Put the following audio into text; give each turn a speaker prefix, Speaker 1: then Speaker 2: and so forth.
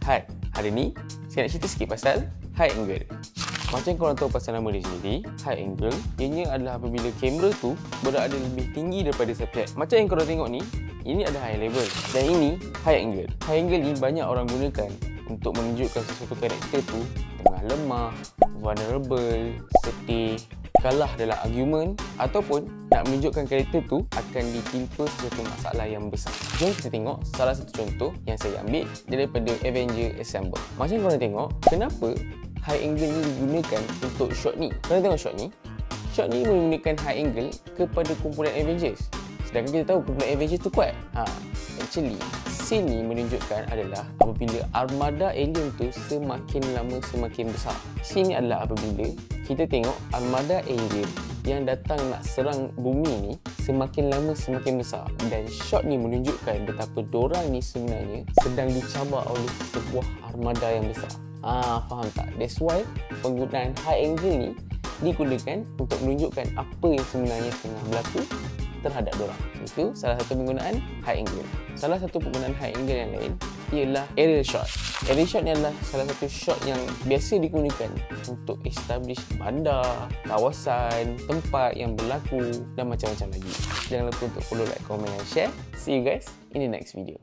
Speaker 1: Hai, hari ni saya nak cerita sikit pasal high angle. Macam korang tahu pasal nama dia sendiri, high angle, ianya adalah apabila kamera tu berada lebih tinggi daripada subjek. Macam yang korang tengok ni, ini ada high level dan ini high angle. High angle ni banyak orang gunakan untuk menunjukkan sesuatu karakter tu tengah lemah, vulnerable, sedih, kalah dalam argument ataupun nak menunjukkan karakter tu akan ditimpa sesuatu masalah yang besar. Jom kita tengok salah satu contoh yang saya ambil daripada Avengers Assemble. Macam korang tengok, kenapa high angle ni digunakan untuk shot ni? Korang tengok shot ni. Shot ni menggunakan high angle kepada kumpulan Avengers. Sedangkan kita tahu kumpulan Avengers tu kuat. Actually, scene ni menunjukkan adalah apabila armada alien tu semakin lama semakin besar. Scene ni adalah apabila kita tengok armada alien yang datang nak serang bumi ni semakin lama semakin besar, dan shot ni menunjukkan betapa dorang ni sebenarnya sedang dicabar oleh sebuah armada yang besar. Faham tak? That's why penggunaan high angle ni digunakan untuk menunjukkan apa yang sebenarnya tengah berlaku terhadap dorang. Itu salah satu penggunaan high angle. Salah satu penggunaan high angle yang lain ialah aerial shot. Aerial shot ni adalah salah satu shot yang biasa digunakan untuk establish bandar, kawasan, tempat yang berlaku dan macam-macam lagi. Jangan lupa untuk follow, like, komen dan share. See you guys in the next video.